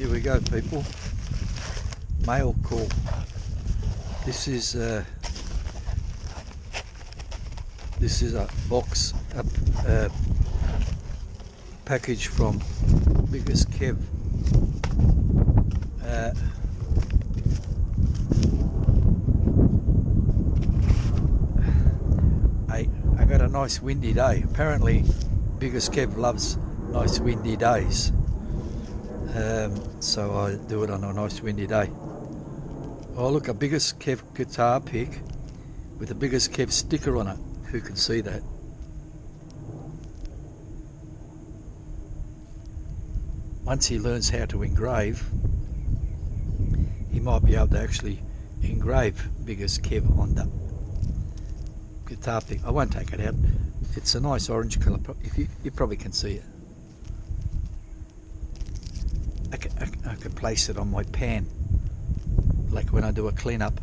Here we go, people. Mail call. This is a box, a package from Biggest Kev. I got a nice windy day. Apparently, Biggest Kev loves nice windy days. So I do it on a nice windy day. Oh look, a Biggest Kev guitar pick with a Biggest Kev sticker on it. Who can see that? Once he learns how to engrave, he might be able to actually engrave Biggest Kev on the guitar pick. I won't take it out. It's a nice orange colour. If you probably can see it. I can place it on my pan, like when I do a clean-up.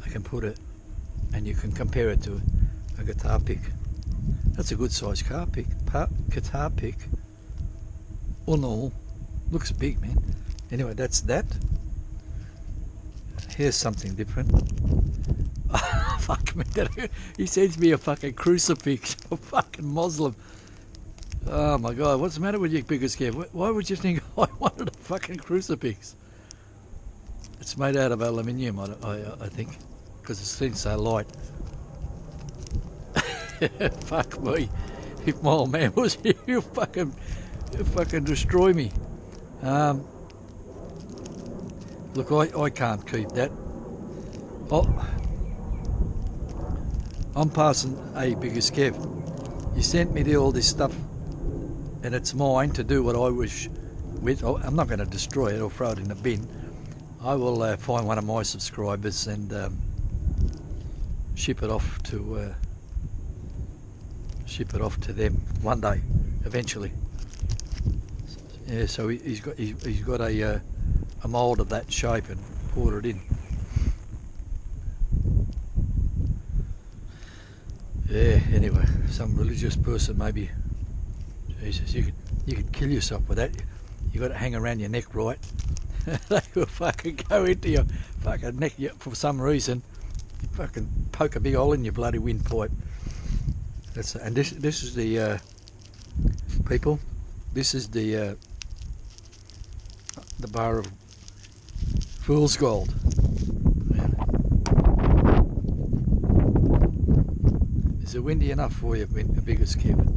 I can put it, and you can compare it to a guitar pick. That's a good size guitar pick. All normal. Looks big, man. Anyway, that's that. Here's something different. Fuck me. He sends me a fucking crucifix. A fucking Muslim. Oh my god, what's the matter with you, Biggest Kev? Why would you think I wanted a fucking crucifix? It's made out of aluminium, I think, because it seems so light. Fuck me. If my old man was here, he'll fucking destroy me. Look, I can't keep that. Oh, I'm passing a Biggest Kev. You sent me all this stuff, and it's mine to do what I wish with. I'm not going to destroy it or throw it in the bin. I will find one of my subscribers and ship it off to them one day, eventually. Yeah, so he's got a mould of that shape and poured it in. Yeah. Anyway, some religious person maybe. Jesus, you could kill yourself with that. You got it hang around your neck, right? They will fucking go into your fucking neck for some reason. You fucking poke a big hole in your bloody windpipe. And this is the people. This is the bar of fool's gold. Yeah. Is it windy enough for you, Biggest Kev?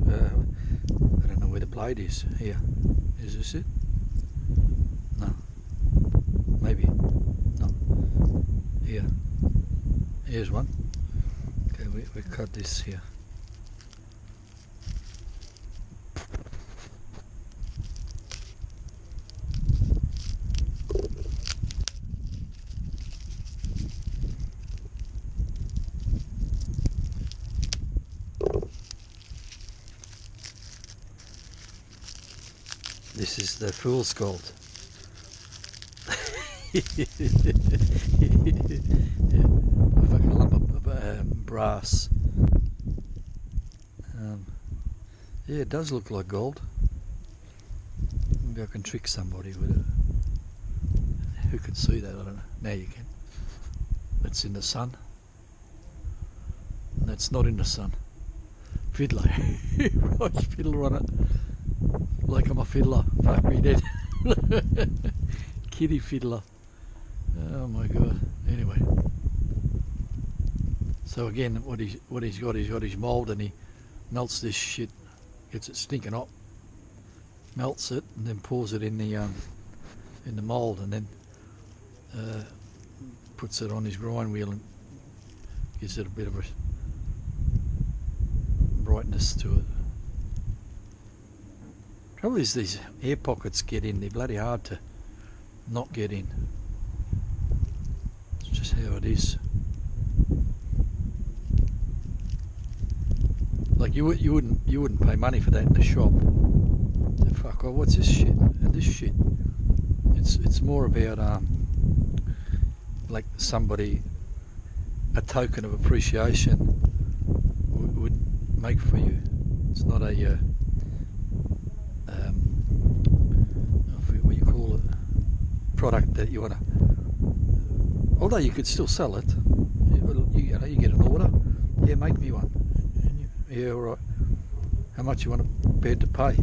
I don't know where the blade is. Here. Is this it? No. Maybe. No. Here. Here's one. Okay, we cut this here. This is the fool's gold. A fucking lump of brass. Yeah, it does look like gold. Maybe I can trick somebody with it. Who can see that? I don't know. Now you can. It's in the sun. That's not in the sun. Fiddler. Right, fiddler on it. Like I'm a fiddler. Fuck me dead. Kitty fiddler. Oh my god. Anyway. So again, what he's got his mould, and he melts this shit, gets it stinking hot, melts it, and then pours it in the mould, and then puts it on his grind wheel and gives it a bit of a brightness to it. Trouble is these air pockets get in. They're bloody hard to not get in. It's just how it is. Like you wouldn't pay money for that in the shop. So fuck off. What's this shit? And this shit. It's more about like somebody, a token of appreciation would make for you. It's not a product that you want to, although you could still sell it, you know, you get an order, yeah, make me one, and yeah, all right, how much you want to prepared to pay?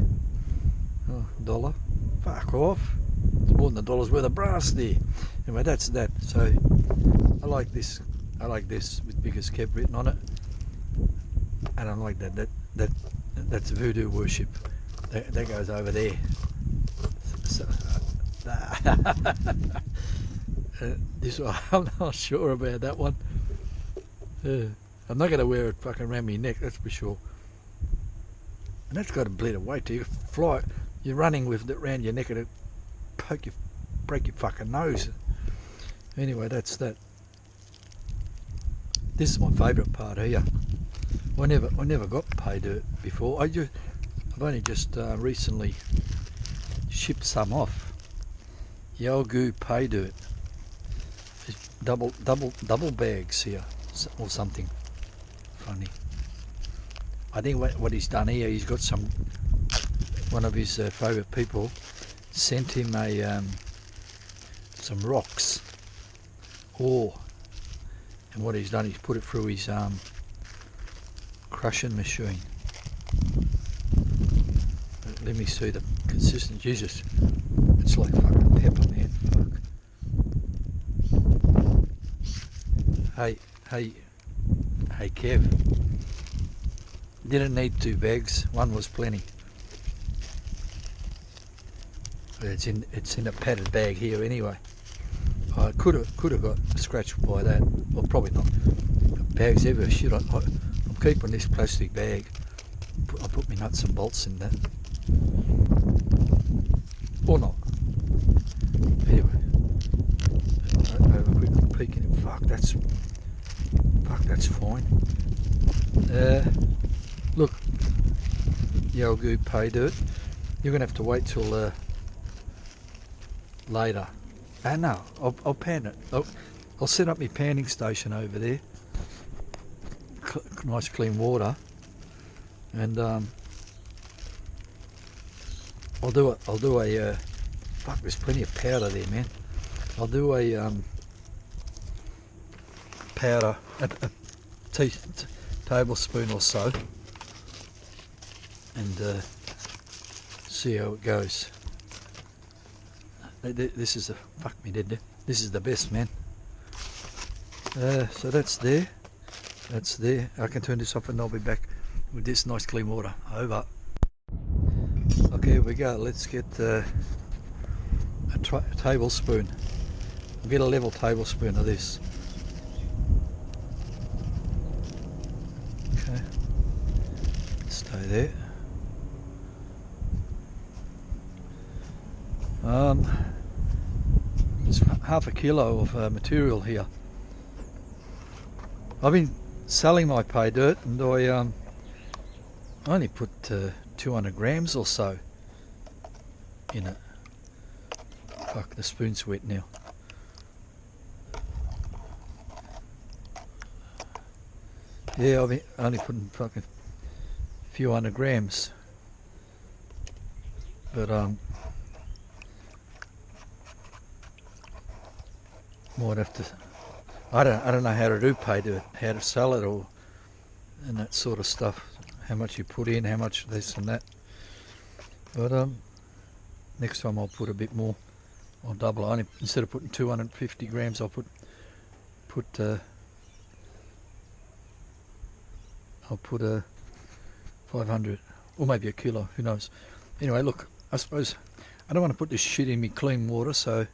Oh, $1, fuck off, it's more than $1 worth of brass there. Anyway, that's that. So I like this with Biggest Kev written on it, and I like that's voodoo worship that goes over there. So, this one, I'm not sure about that one. I'm not going to wear it fucking around my neck, that's for sure. And that's got a bit of weight to you. Fly, you're running with it around your neck and it break your fucking nose. Anyway, that's that. This is my favourite part here. I never got pay dirt before. I've only just recently shipped some off. Yalgoo pay dirt. There's double bags here or something funny. I think what he's done here, he's got one of his favourite people sent him some rocks, ore, and what he's done, he's put it through his crushing machine. Let me see the consistency. Jesus, it's like fucking pepper, man. Fuck. Hey, Kev. Didn't need 2 bags. One was plenty. It's in a padded bag here anyway. I could have got scratched by that. Well, probably not. Bags ever shit. I'm keeping this plastic bag. I put my nuts and bolts in that. Or not. Anyway, I have a quick peek in it. Fuck, that's fine. Look, Yalgoo pay dirt. You're gonna have to wait till later. No, I'll pan it. I'll set up my panning station over there. Nice clean water, and I'll do a fuck. There's plenty of powder there, man. I'll do a powder, a tablespoon or so, and see how it goes. This is this is the best, man. So that's there. I can turn this off and I'll be back with this nice clean water. Over. Okay, here we go. Let's get a tablespoon. We'll get a level tablespoon of this. Okay, stay there. It's half a kilo of material here. I've been selling my pay dirt, and I only put 200 grams or so in it. Fuck, the spoon's wet now. Yeah, I've been only putting fucking a few hundred grams, but might have to. I don't know how to do pay dirt, how to sell it, or and that sort of stuff. How much you put in, how much this and that. But next time I'll put a bit more. I'll double. Instead of putting 250 grams, I'll put 500 or maybe a kilo. Who knows? Anyway, look. I suppose I don't want to put this shit in me clean water, so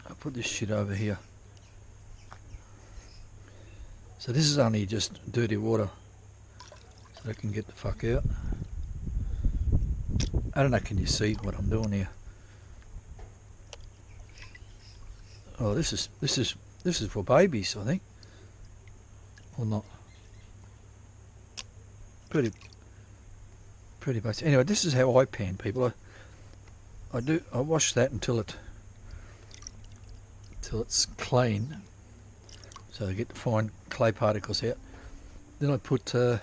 I'll put this shit over here. So this is only just dirty water, so I can get the fuck out. I don't know, can you see what I'm doing here? Oh, this is for babies, I think, or not? Pretty basic. Anyway, this is how I pan, people. I wash that until it's clean, so I get the fine clay particles out. Then I put I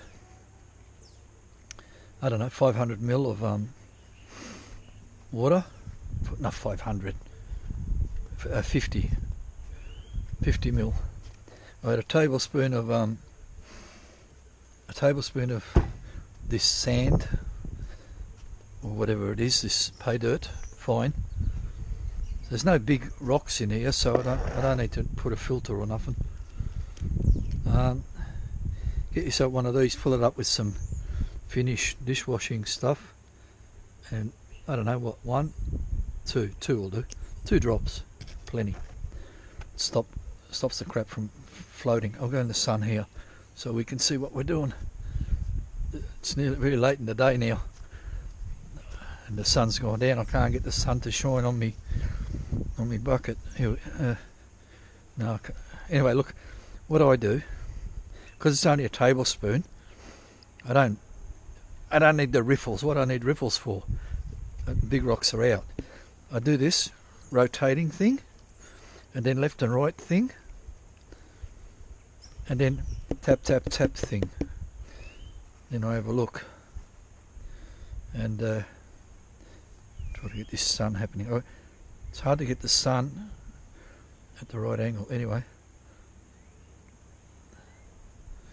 don't know, 500 ml of water, not 500, 50 mil. I had a tablespoon of this sand or whatever it is, this pay dirt, fine. There's no big rocks in here, so I don't need to put a filter or nothing. Get yourself one of these, fill it up with some Finish dishwashing stuff, and I don't know what, two will do. 2 drops, plenty. Stops the crap from floating. I'll go in the sun here so we can see what we're doing. It's nearly very late in the day now, and the sun's gone down. I can't get the sun to shine on me bucket. Here, no. Anyway, look, what I do, because it's only a tablespoon, I don't need the riffles. What I need riffles for, big rocks are out. I do this rotating thing, and then left and right thing, and then tap tap tap thing. Then I have a look, and try to get this sun happening. Oh, it's hard to get the sun at the right angle. Anyway,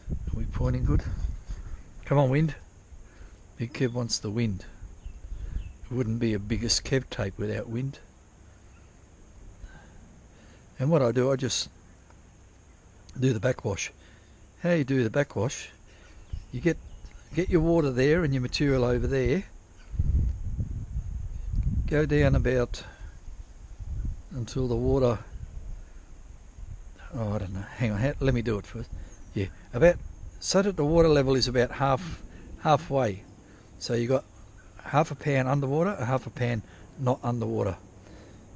are we pointing good? Come on, wind. Big Kev wants the wind. It wouldn't be a biggest Kev tape without wind. And what I do, I just do the backwash. How you do the backwash, you get your water there and your material over there. Go down about until the water, oh, I don't know, hang on, let me do it first. Yeah, about so that the water level is about halfway. So you got half a pan underwater, a half a pan not underwater.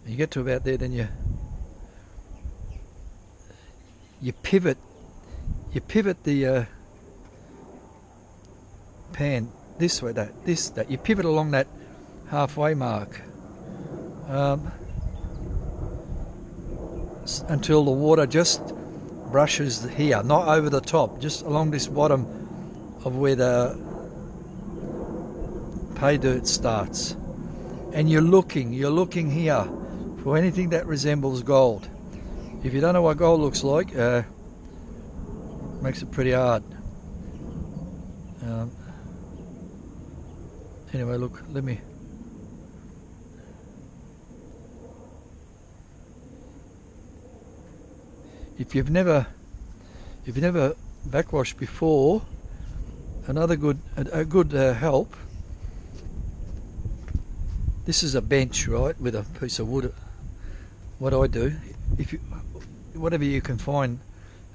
You get to about there, then you pivot the pan this way, that you pivot along that halfway mark until the water just brushes here, not over the top, just along this bottom of where the pay dirt starts. And you're looking here for anything that resembles gold. If you don't know what gold looks like, makes it pretty hard. Anyway, look, let me. If you've never backwashed before, another good help. This is a bench, right, with a piece of wood. What I do, whatever you can find,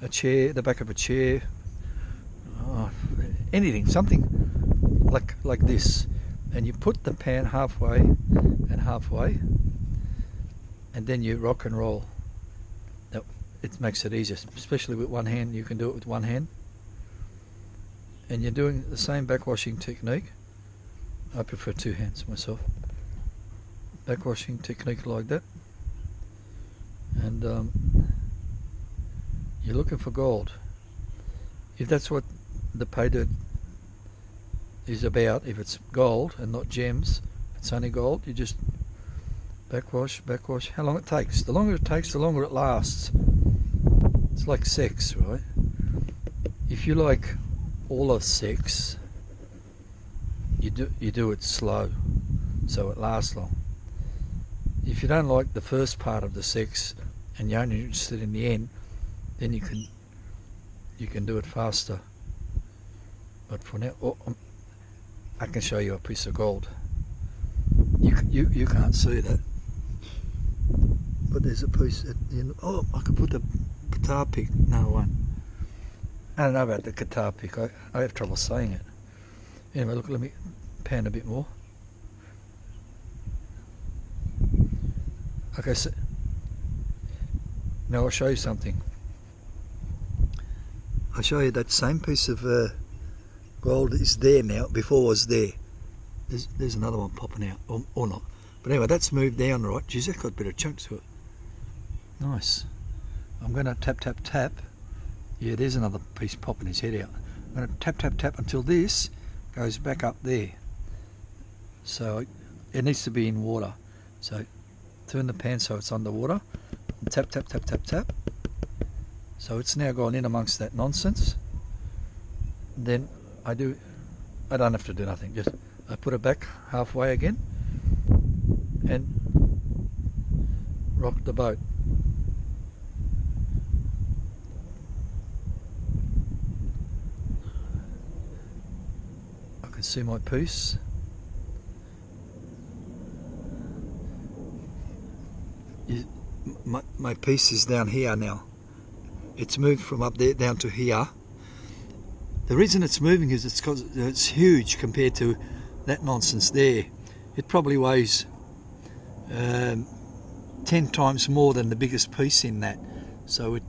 a chair, the back of a chair, anything, something like this, and you put the pan halfway and halfway, and then you rock and roll. It makes it easier, especially with one hand. You can do it with one hand, and you're doing the same backwashing technique. I prefer 2 hands myself. Backwashing technique like that, and you're looking for gold. If that's what the pay dirt is about, if it's gold and not gems, if it's only gold, you just backwash. How long it takes? The longer it takes, the longer it lasts. It's like sex, right? If you like all of sex, you do it slow, so it lasts long. If you don't like the first part of the sex and you're only interested in the end, then you can do it faster. But for now, I can show you a piece of gold. You can't see that, but there's a piece that, oh, I could put the guitar pick. No one. I don't know about the guitar pick. I have trouble saying it. Anyway, look, let me pan a bit more. Okay, so now I'll show you something. I'll show you that same piece of gold is there now. Before it was there. There's another one popping out, or not. But anyway, that's moved down right. Geez, that got a bit of chunk to it. Nice. I'm going to tap, tap, tap. Yeah, there's another piece popping his head out. I'm going to tap, tap, tap until this goes back up there. So it needs to be in water. So turn the pan so it's underwater, and tap, tap, tap, tap, tap. So it's now gone in amongst that nonsense. Then I don't have to do nothing, just I put it back halfway again and rock the boat. I can see my piece. My piece is down here now. It's moved from up there down to here. The reason it's moving is it's because it's huge compared to that nonsense there. It probably weighs 10 times more than the biggest piece in that. So it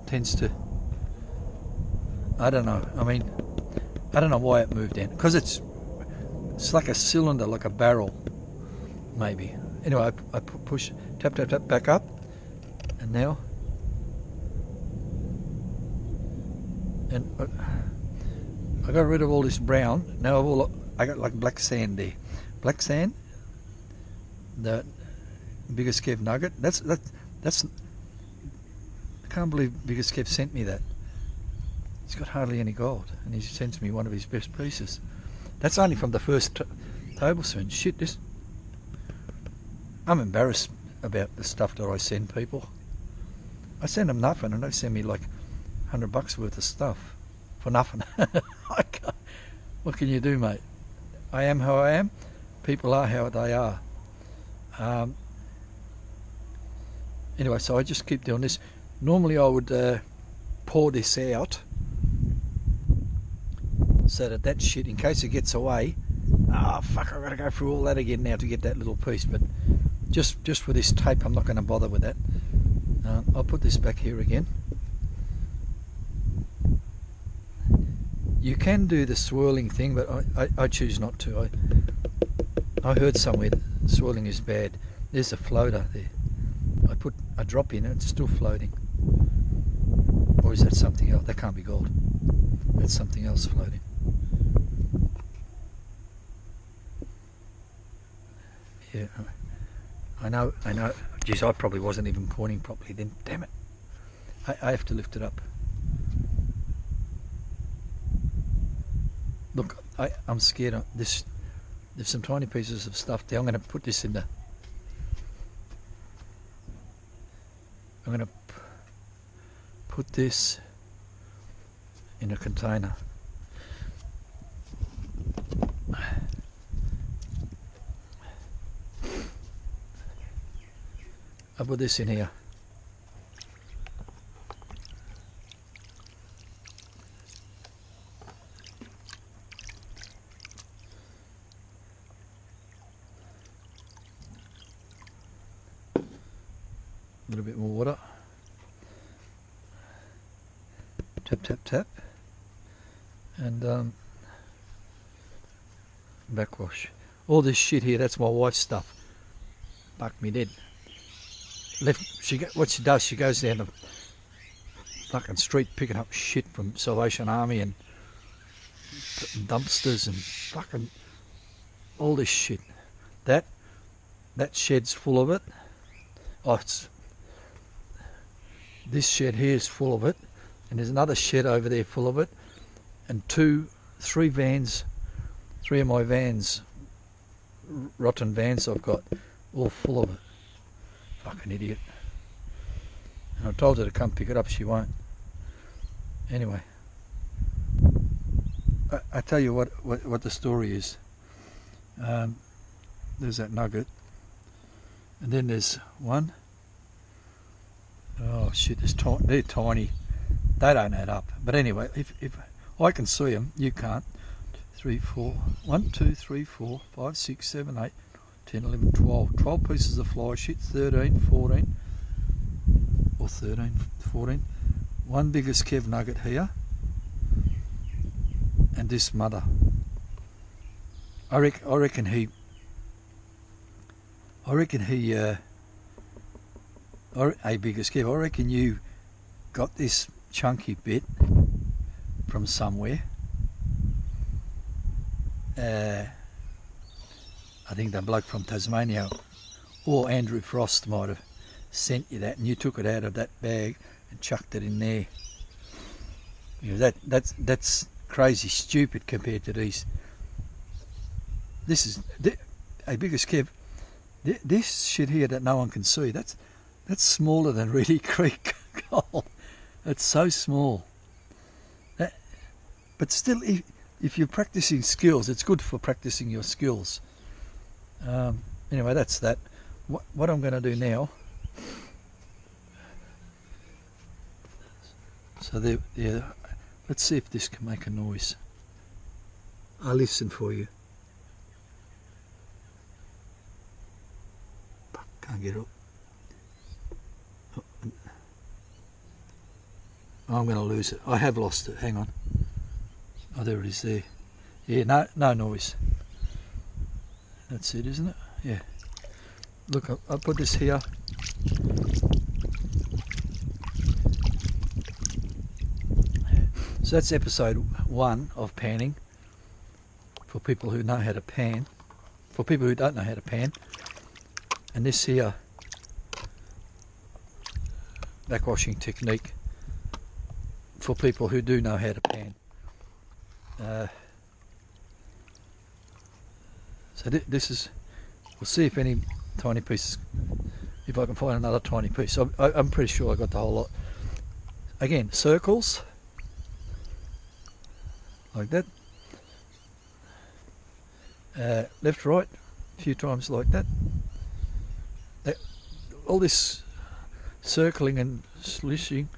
tends to, I don't know. I mean, I don't know why it moved in. Because it's like a cylinder, like a barrel, maybe. Anyway, I push, tap, tap, tap, back up. And now, and I got rid of all this brown. Now I got like black sand there. Black sand, the biggest Kev nugget. That's I can't believe biggest Kev sent me that. He's got hardly any gold, and he sends me one of his best pieces. That's only from the first tablespoon. Shit, this. I'm embarrassed about the stuff that I send people. I send them nothing, and they send me like $100 worth of stuff for nothing. What can you do, mate? I am how I am. People are how they are. Anyway, so I just keep doing this. Normally I would pour this out so that shit, in case it gets away, fuck, I've got to go through all that again now to get that little piece. But just for this tape, I'm not going to bother with that. I'll put this back here again. You can do the swirling thing, but I choose not to. I heard somewhere that swirling is bad. There's a floater there. I put a drop in and it's still floating. Or is that something else? That can't be gold. That's something else floating. Yeah, I know. Geez, I probably wasn't even pointing properly then. Damn it. I have to lift it up. Look, I'm scared of this. There's some tiny pieces of stuff there. I'm going to put this in the... I'm going to put this in a container. I'll put this in here. A little bit more water. Tap, tap, tap. And backwash. All this shit here, that's my wife's stuff. Fuck me dead. What she does, she goes down the fucking street picking up shit from Salvation Army and dumpsters and fucking all this shit. That shed's full of it. This shed here is full of it, and there's another shed over there full of it, and three of my vans, rotten vans I've got, all full of it. Fucking idiot. And I told her to come pick it up, she won't. Anyway, I tell you what the story is. There's that nugget, and then there's one. Oh shit, they're tiny. They don't add up. But anyway, if I can see them, you can't. 3, 4, 1, 2, 3, 4, 5, 6, 7, 8, 10, 11, 12. 12 pieces of fly shit, 13, 14, or 13, 14. One biggest Kev nugget here, and this mother. I reckon he a biggest Kev, I reckon you got this chunky bit from somewhere. I think the bloke from Tasmania or Andrew Frost might have sent you that, and you took it out of that bag and chucked it in there. You know, that's crazy stupid compared to these. This is a biggest Kev. This shit here that no one can see. That's smaller than Reedy Creek gold. It's so small. But still, if you're practicing skills, it's good for practicing your skills. Anyway, that's that. What I'm going to do now. So there. Let's see if this can make a noise. I'll listen for you. Can't get up. I'm going to lose it. I have lost it. Hang on. Oh, there it is there. Yeah, no noise. That's it, isn't it? Yeah. Look, I'll put this here. So that's episode 1 of panning. For people who know how to pan. For people who don't know how to pan. And this here backwashing technique for people who do know how to pan. So this is, we'll see if any tiny pieces, if I can find another tiny piece. I'm pretty sure I got the whole lot. Again, circles like that, left, right, a few times like that. All this circling and swishing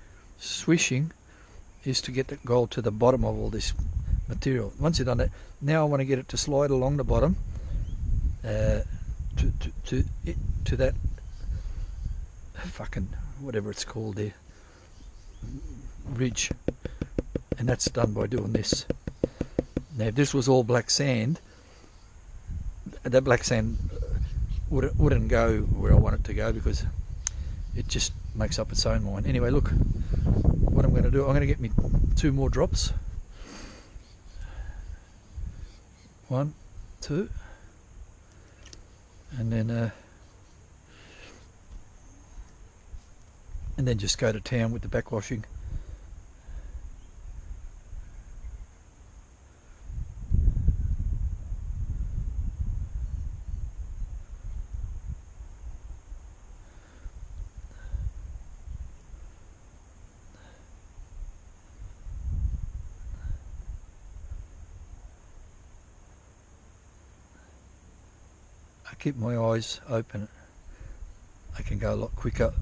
is to get the gold to the bottom of all this material. Once you've done that, now I want to get it to slide along the bottom to that fucking whatever it's called there, ridge, and that's done by doing this. Now if this was all black sand, that black sand wouldn't go where I want it to go because it just makes up its own mind. Anyway, look, what I'm going to do, I'm going to get me 2 more drops. 1, 2, and then just go to town with the backwashing. I keep my eyes open. I can go a lot quicker.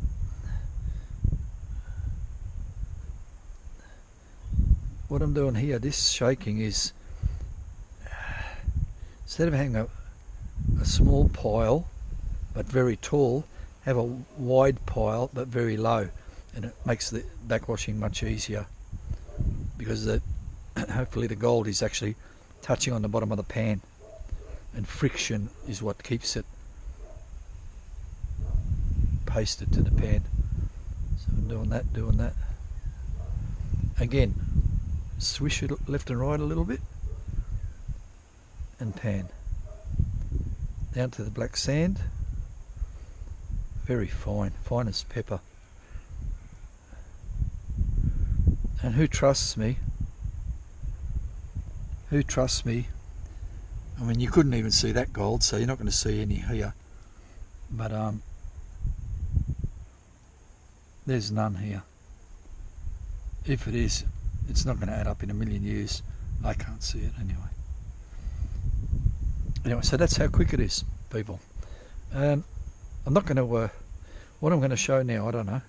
What I'm doing here, this shaking is, instead of having a small pile but very tall, have a wide pile but very low, and it makes the backwashing much easier because hopefully the gold is actually touching on the bottom of the pan, and friction is what keeps it pasted to the pan. So I'm doing that. Again, swish it left and right a little bit and pan down to the black sand, very fine as pepper. And who trusts me, I mean, you couldn't even see that gold, so you're not going to see any here, but there's none here. If it is, it's not going to add up in a million years. I can't see it anyway, so that's how quick it is, people. I'm not going to what I'm going to show now, I don't know.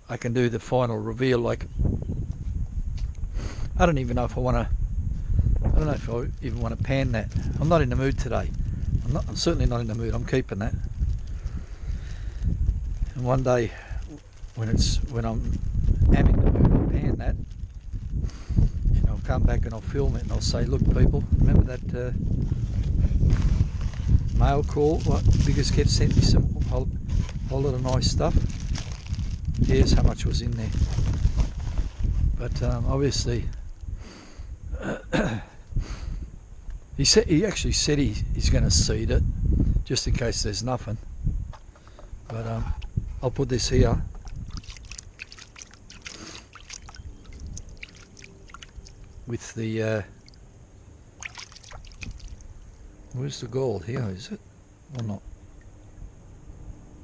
I can do the final reveal, like I don't even know if I want to, I don't know if I even want to pan that. I'm not in the mood today. I'm certainly not in the mood. I'm keeping that. And one day when I'm am in the mood, I'll pan that, and I'll come back and I'll film it and I'll say, look people, remember that mail call? What Biggest Kev sent me some whole lot of nice stuff. Here's how much was in there. But obviously, He actually said he's going to seed it, just in case there's nothing. But I'll put this here. With the where's the gold? Here, is it? Or not?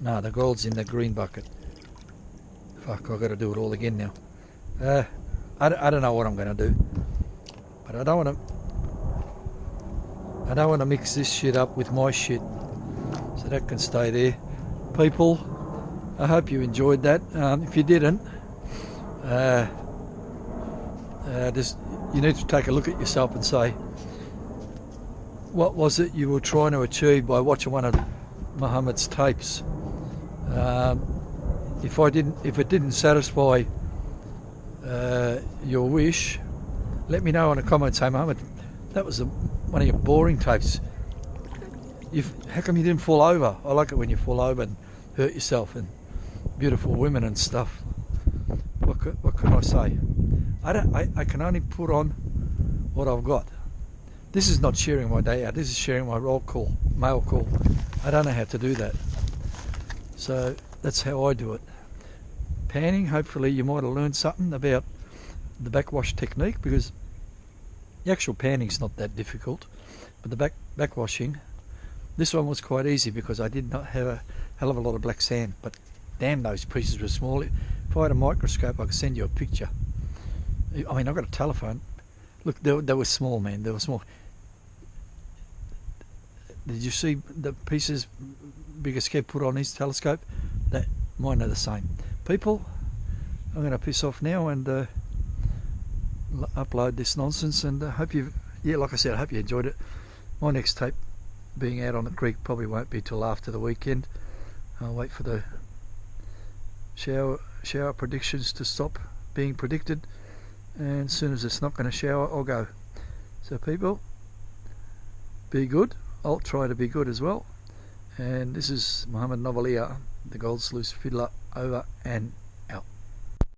No, the gold's in the green bucket. Fuck, I've got to do it all again now. I don't know what I'm going to do, but I don't want to mix this shit up with my shit, so that can stay there. People, I hope you enjoyed that. If you didn't, just you need to take a look at yourself and say, what was it you were trying to achieve by watching one of Muhammad's tapes? If it didn't satisfy your wish, let me know in the comments. Say, Muhammad, that was one of your boring tapes. How come you didn't fall over? I like it when you fall over and hurt yourself, and beautiful women and stuff. What can I say? I can only put on what I've got. This is not sharing my day out. This is sharing my male call. I don't know how to do that. So that's how I do it. Panning, hopefully you might have learned something about the backwash technique, because the actual panning's not that difficult, but the backwashing, this one was quite easy because I did not have a hell of a lot of black sand, but damn, those pieces were small. If I had a microscope I could send you a picture. I mean, I've got a telephone. Look, they were small, man. They were small. Did you see the pieces bigger Kev put on his telescope? Mine are the same. People, I'm going to piss off now and upload this nonsense, and hope like I said, I hope you enjoyed it. My next tape being out on the creek probably won't be till after the weekend. I'll wait for the shower predictions to stop being predicted, and as soon as it's not going to shower, I'll go. So people, be good. I'll try to be good as well. And this is Muhammad Novalia, the Gold Sluice Fiddler, over and